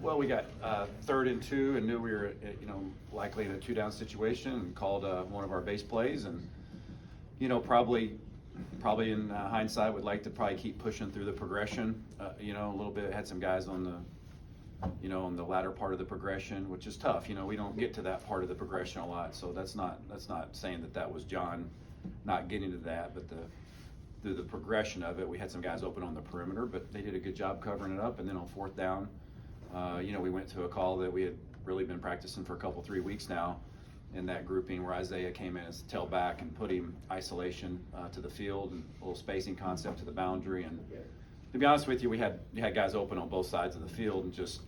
Well, we got 3rd and 2 and knew we were, likely in a 2-down situation, and called one of our base plays. And, probably in hindsight, would like to probably keep pushing through the progression. A little bit. Had some guys on the latter part of the progression, which is tough. We don't get to that part of the progression a lot, so that's not saying that was John not getting to that, but through the progression of it, we had some guys open on the perimeter, but they did a good job covering it up. And then on 4th down, we went to a call that we had really been practicing for 3 weeks now in that grouping, where Isaiah came in as tailback and put him isolation to the field, and a little spacing concept to the boundary. And to be honest with you, we had guys open on both sides of the field, and just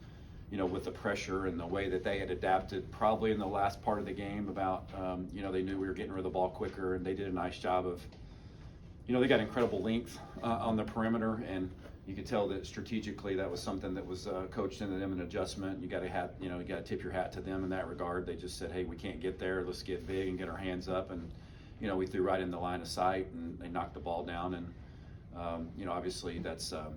with the pressure and the way that they had adapted probably in the last part of the game about they knew we were getting rid of the ball quicker, and they did a nice job of they got incredible length on the perimeter, and you could tell that strategically that was something that was coached into them, an adjustment. You got to tip your hat to them in that regard. They just said, hey, we can't get there. Let's get big and get our hands up. And, we threw right in the line of sight, and they knocked the ball down. And, obviously that's, a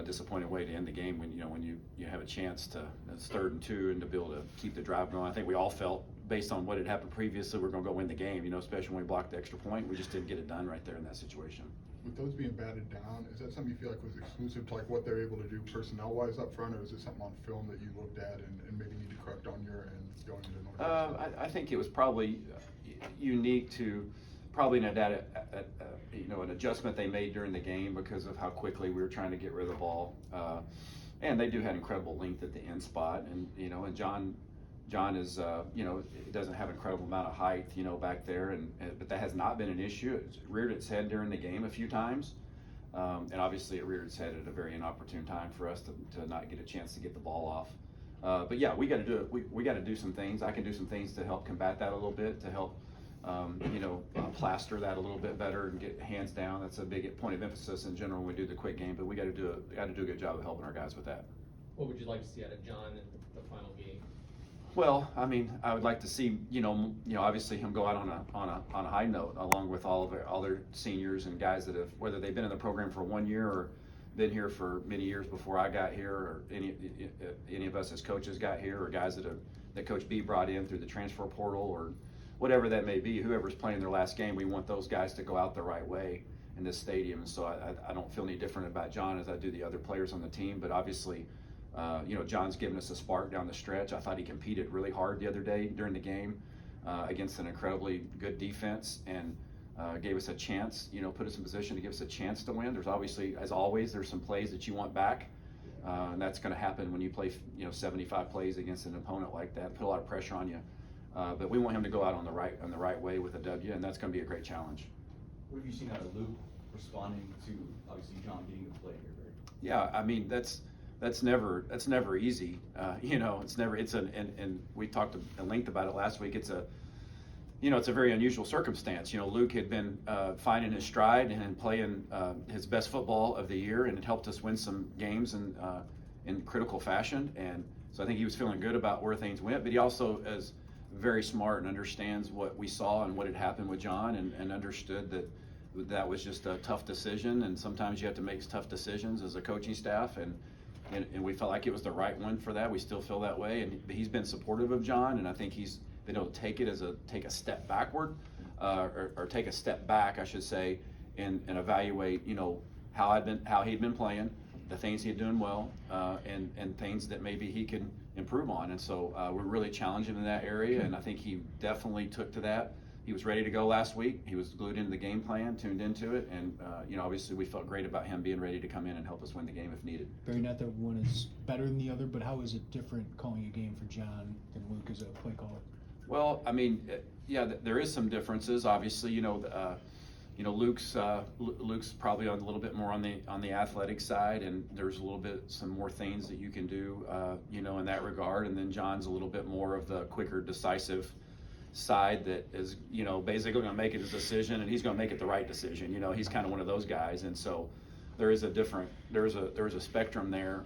disappointing way to end the game when you have a chance to, it's 3rd and 2, and to be able to keep the drive going. I think we all felt, based on what had happened previously, we're going to go win the game, especially when we blocked the extra point. We just didn't get it done right there in that situation. With those being batted down, is that something you feel like was exclusive to what they're able to do personnel-wise up front, or is it something on film that you looked at and maybe need to correct on your end going into Northwestern? I think it was probably unique to an adjustment they made during the game because of how quickly we were trying to get rid of the ball. And they do have incredible length at the end spot, and and John is doesn't have an incredible amount of height back there, but that has not been an issue. It's reared its head during the game a few times, and obviously it reared its head at a very inopportune time for us to not get a chance to get the ball off. But yeah, we got to do it. We got to do some things. I can do some things to help combat that a little bit, to help plaster that a little bit better and get hands down. That's a big point of emphasis in general when we do the quick game, but we got to do a good job of helping our guys with that. What would you like to see out of John in the final game? Well, I mean, I would like to see, obviously him go out on a high note, along with all their seniors and guys that have, whether they've been in the program for 1 year or been here for many years before I got here, or any of us as coaches got here, or guys that Coach B brought in through the transfer portal, or whatever that may be. Whoever's playing their last game, we want those guys to go out the right way in this stadium. And so I don't feel any different about John as I do the other players on the team, but obviously. John's given us a spark down the stretch. I thought he competed really hard the other day during the game against an incredibly good defense, and gave us a chance, put us in position to give us a chance to win. There's obviously, as always, there's some plays that you want back, and that's going to happen when you play 75 plays against an opponent like that, put a lot of pressure on you. But we want him to go out on the right way with a W, and that's going to be a great challenge. What have you seen out of Luke responding to, obviously, John getting the play here, Barry? Yeah, I mean, that's never easy. And we talked at length about it last week. It's a very unusual circumstance. Luke had been finding his stride and playing his best football of the year, and it helped us win some games in critical fashion. And so I think he was feeling good about where things went, but he also is very smart and understands what we saw and what had happened with John, and understood that was just a tough decision. And sometimes you have to make tough decisions as a coaching staff, and we felt like it was the right one for that. We still feel that way, and he's been supportive of John, and I think he's been able to take a step backward, or take a step back, I should say, and evaluate, how he'd been playing, the things he'd doing well, and things that maybe he can improve on. And so we're really challenging him in that area, and I think he definitely took to that. He was ready to go last week. He was glued into the game plan, tuned into it, and obviously we felt great about him being ready to come in and help us win the game if needed. Barry, not that one is better than the other, but how is it different calling a game for John than Luke as a play caller? Well, I mean, there is some differences. Obviously, Luke's probably a little bit more on the athletic side, and there's a little bit some more things that you can do, in that regard. And then John's a little bit more of the quicker, decisive side that is, basically going to make his decision, and he's going to make it the right decision. He's kind of one of those guys, and so there is a spectrum there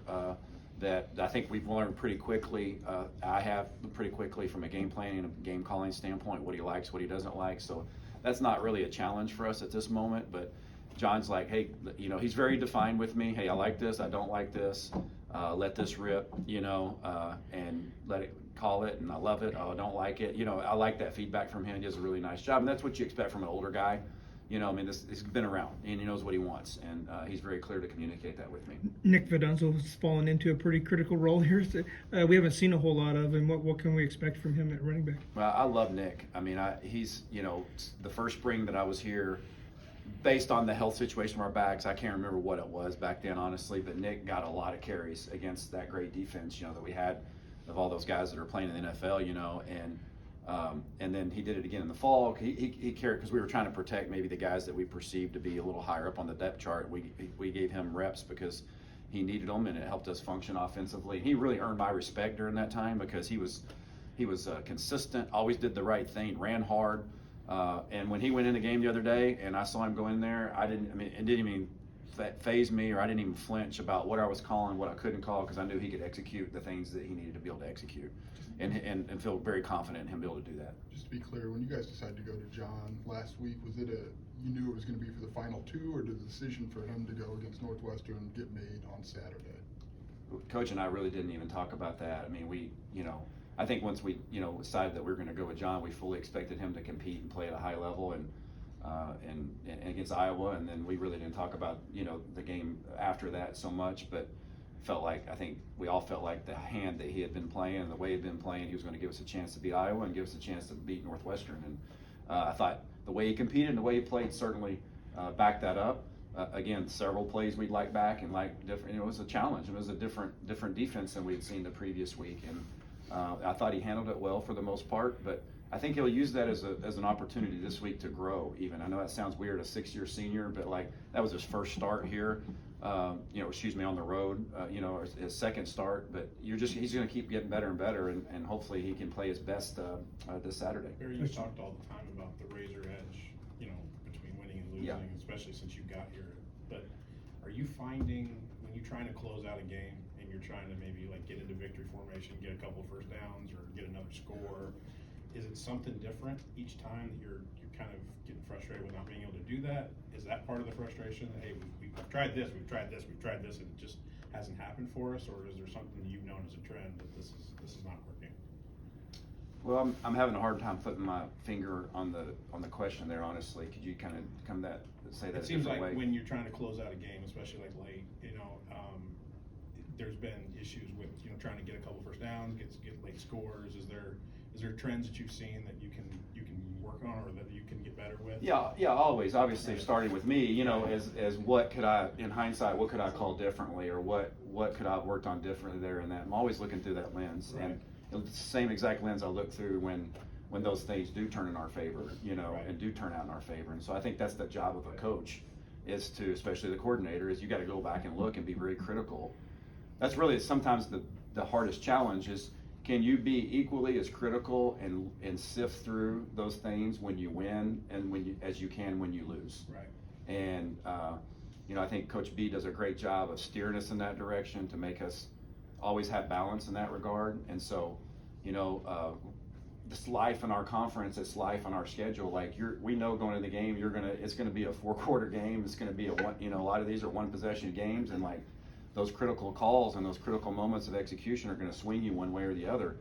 that I think we've learned pretty quickly. I have pretty quickly from a game planning and a game calling standpoint, what he likes, what he doesn't like. So that's not really a challenge for us at this moment. But John's like, hey, he's very defined with me. Hey, I like this, I don't like this. let this rip, and let it call it, and I love it. Oh, I don't like it. I like that feedback from him. He does a really nice job, and that's what you expect from an older guy. He's been around, and he knows what he wants, and he's very clear to communicate that with me. Nick Vidunzo has fallen into a pretty critical role here. We haven't seen a whole lot of, and what can we expect from him at running back? Well, I love Nick. He's, the first spring that I was here, based on the health situation of our backs, I can't remember what it was back then, honestly, but Nick got a lot of carries against that great defense, that we had of all those guys that are playing in the NFL, and then he did it again in the fall. He carried, because we were trying to protect maybe the guys that we perceived to be a little higher up on the depth chart. We gave him reps because he needed them, and it helped us function offensively. He really earned my respect during that time because he was consistent, always did the right thing, ran hard. And when he went in the game the other day, and I saw him go in there, it didn't even faze me, or I didn't even flinch about what I was calling, what I couldn't call, because I knew he could execute the things that he needed to be able to execute, and feel very confident in him being able to do that. Just to be clear, when you guys decided to go to John last week, was it you knew it was going to be for the final two, or did the decision for him to go against Northwestern get made on Saturday? Coach and I really didn't even talk about that. I think once we, decided that we were going to go with John, we fully expected him to compete and play at a high level, and against Iowa, and then we really didn't talk about, the game after that so much, but I think we all felt like the hand that he had been playing and the way he had been playing, he was going to give us a chance to beat Iowa and give us a chance to beat Northwestern. And I thought the way he competed and the way he played certainly backed that up. Again, several plays we'd like back and like different. It was a challenge. It was a different defense than we had seen the previous week, and I thought he handled it well for the most part. But I think he'll use that as an opportunity this week to grow. Even I know that sounds weird, a 6-year senior, but that was his first start here. On the road. His second start. But he's going to keep getting better and better, and hopefully he can play his best this Saturday. Barry, you talked all the time about the razor edge, between winning and losing, Yeah. especially since you got here. But are you finding when you're trying to close out a game and you're trying to maybe get into victory formation, get a couple of first downs or get another score, is it something different each time that you're kind of getting frustrated with not being able to do that? Is that part of the frustration? Hey, we've tried this, we've tried this, and it just hasn't happened for us, or is there something that you've known as a trend that this is not working? Well, I'm having a hard time putting my finger on the question there. Honestly, could you kind of say that? It seems like way? when you're trying to close out a game, especially late, there's been issues with trying to get a couple first downs, get late scores. Is there trends that you've seen that you can work on, or that you can get better with? Yeah, always. Obviously, starting with me, as what could I, in hindsight, what could I call differently, or what could I have worked on differently there and that. I'm always looking through that lens, Right. and it's the same exact lens I look through when those things do turn in our favor, Right. and do turn out in our favor. And so I think that's the job of a coach, is to, especially the coordinator, is you got to go back and look and be very critical. That's really sometimes the hardest challenge is, can you be equally as critical and sift through those things when you win and as you can when you lose? Right. And I think Coach B does a great job of steering us in that direction to make us always have balance in that regard. And so, this life in our conference, it's life on our schedule. We know going into the game, it's gonna be a 4-quarter game. It's gonna be a lot of these are 1-possession games, and those critical calls and those critical moments of execution are going to swing you one way or the other.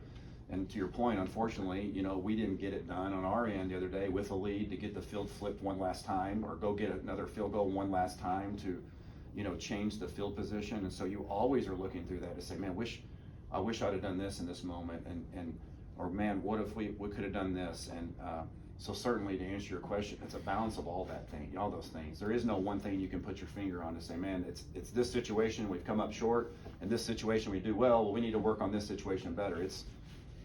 And to your point, unfortunately, we didn't get it done on our end the other day with a lead to get the field flipped one last time, or go get another field goal one last time to, change the field position. And so you always are looking through that to say, man, I wish I'd have done this in this moment, or man, what if we could have done this? And so certainly, to answer your question, it's a balance of all those things. There is no one thing you can put your finger on to say, man, it's this situation we've come up short, and this situation we do well, we need to work on this situation better. It's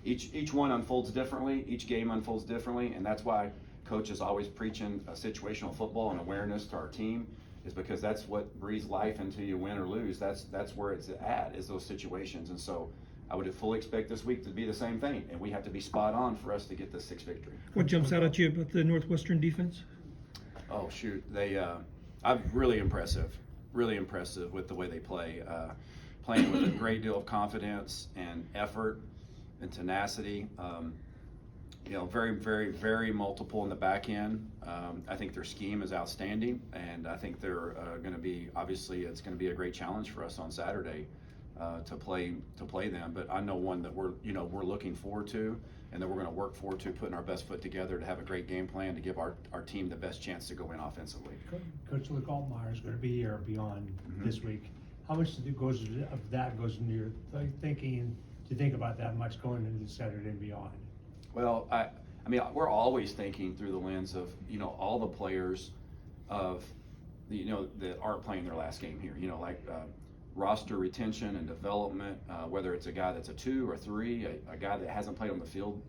each one unfolds differently, each game unfolds differently, and that's why Coach is always preaching a situational football and awareness to our team, is because that's what breathes life into you, win or lose. That's where it's at, is those situations. And so I would fully expect this week to be the same thing, and we have to be spot on for us to get this 6th victory. What jumps out at you about the Northwestern defense? Oh shoot, I'm really impressive with the way they play, playing with a great deal of confidence and effort and tenacity. Very, very, very multiple in the back end. I think their scheme is outstanding, and I think they're going to be, obviously, it's going to be a great challenge for us on Saturday. to play them. But I know one that we're looking forward to, and that we're going to work forward to putting our best foot together to have a great game plan to give our team the best chance to go win offensively. Coach Luke Altmaier is going to be here beyond this week. How much of that goes into your thinking to think about that much going into Saturday and beyond? Well, I mean, we're always thinking through the lens of, all the players of, that aren't playing their last game here, like roster retention and development, whether it's a guy that's a 2 or 3, a guy that hasn't played on the field,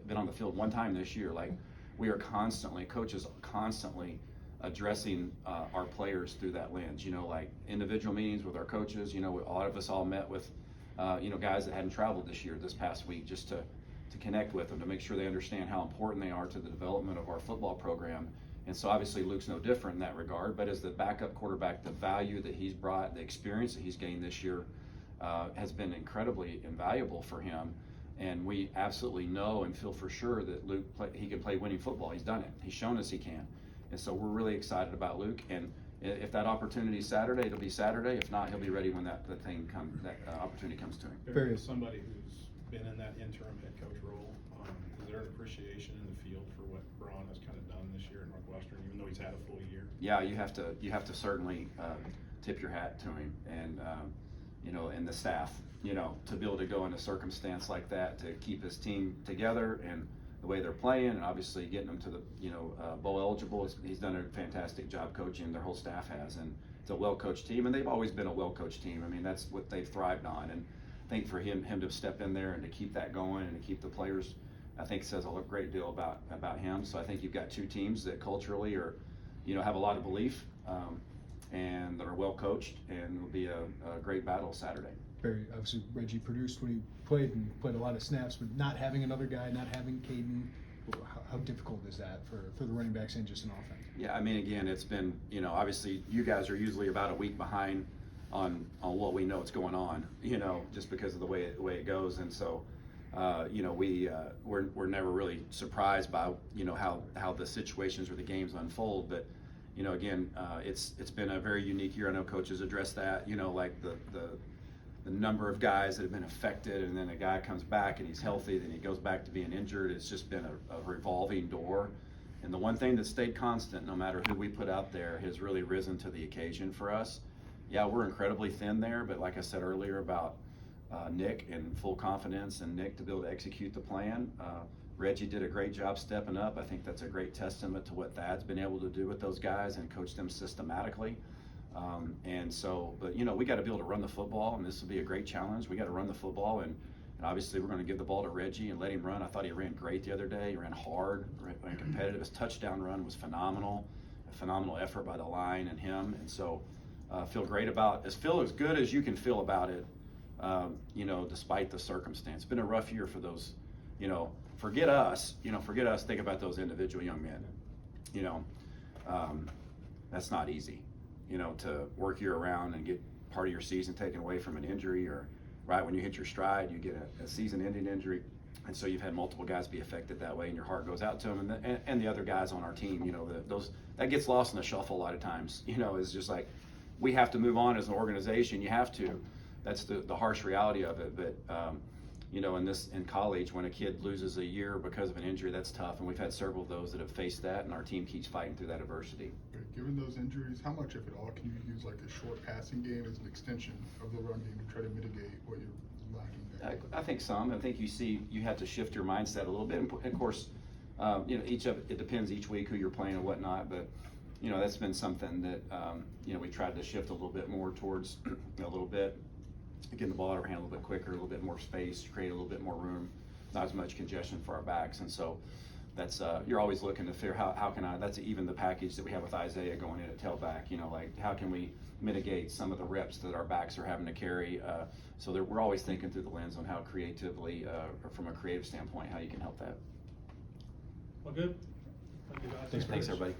been on the field one time this year. Like, we are coaches constantly addressing our players through that lens, like individual meetings with our coaches. A lot of us all met with, guys that hadn't traveled this past week, just to connect with them, to make sure they understand how important they are to the development of our football program. And so obviously Luke's no different in that regard, but as the backup quarterback, the value that he's brought, the experience that he's gained this year has been incredibly invaluable for him. And we absolutely know and feel for sure that Luke, he can play winning football. He's done it. He's shown us he can. And so we're really excited about Luke. And if that opportunity is Saturday, it'll be Saturday. If not, he'll be ready when that opportunity comes to him. Barry, as somebody who's been in that interim head coach role, is there an appreciation in the field for what Braun has kind of done this year at Northwestern, even though he's had a full year? Yeah, you have to certainly tip your hat to him, and and the staff, to be able to go in a circumstance like that, to keep his team together and the way they're playing, and obviously getting them to the bowl eligible. He's done a fantastic job coaching. Their whole staff has, and it's a well-coached team, and they've always been a well-coached team. I mean, that's what they've thrived on, and I think for him to step in there and to keep that going and to keep the players, I think says a great deal about him. So I think you've got two teams that culturally are, have a lot of belief, and that are well coached, and it'll be a great battle Saturday. Barry, obviously Reggie produced when he played a lot of snaps, but not having another guy, not having Caden, how difficult is that for the running backs and just an offense? Yeah, I mean, again, it's been, obviously you guys are usually about a week behind on what we know is going on, just because of the way it goes. And so, we're never really surprised by, how the situations or the games unfold. But, again, it's been a very unique year. I know coaches address that, like the number of guys that have been affected, and then a guy comes back and he's healthy, then he goes back to being injured. It's just been a revolving door. And the one thing that stayed constant, no matter who we put out there, has really risen to the occasion for us. Yeah, we're incredibly thin there, but like I said earlier about Nick and full confidence in Nick to be able to execute the plan. Reggie did a great job stepping up. I think that's a great testament to what Thad's been able to do with those guys and coach them systematically. And so, but we got to be able to run the football, and this will be a great challenge. We got to run the football, and obviously we're going to give the ball to Reggie and let him run. I thought he ran great the other day. He ran hard, ran competitive. His touchdown run was phenomenal. A phenomenal effort by the line and him. And so, feel great about it. Feel as good as you can feel about it, despite the circumstance. It's been a rough year for those, forget us, think about those individual young men. That's not easy, to work year round and get part of your season taken away from an injury, or right when you hit your stride, you get a season-ending injury. And so you've had multiple guys be affected that way, and your heart goes out to them, and the other guys on our team. That gets lost in the shuffle a lot of times. It's just like, we have to move on as an organization. You have to. That's the harsh reality of it. But in college, when a kid loses a year because of an injury, that's tough. And we've had several of those that have faced that, and our team keeps fighting through that adversity. Given those injuries, how much, if at all, can you use like a short passing game as an extension of the run game to try to mitigate what you're lacking there? I think some. I think you have to shift your mindset a little bit. And of course, it depends each week who you're playing and whatnot. But that's been something that we tried to shift a little bit more towards a little bit, getting the ball out of our hand a little bit quicker, a little bit more space, create a little bit more room, not as much congestion for our backs. And so that's you're always looking to figure how can I. That's even the package that we have with Isaiah going in at tailback. Like how can we mitigate some of the reps that our backs are having to carry. So we're always thinking through the lens on how creatively, or from a creative standpoint, how you can help that. Well, good. Thanks, Thanks, everybody.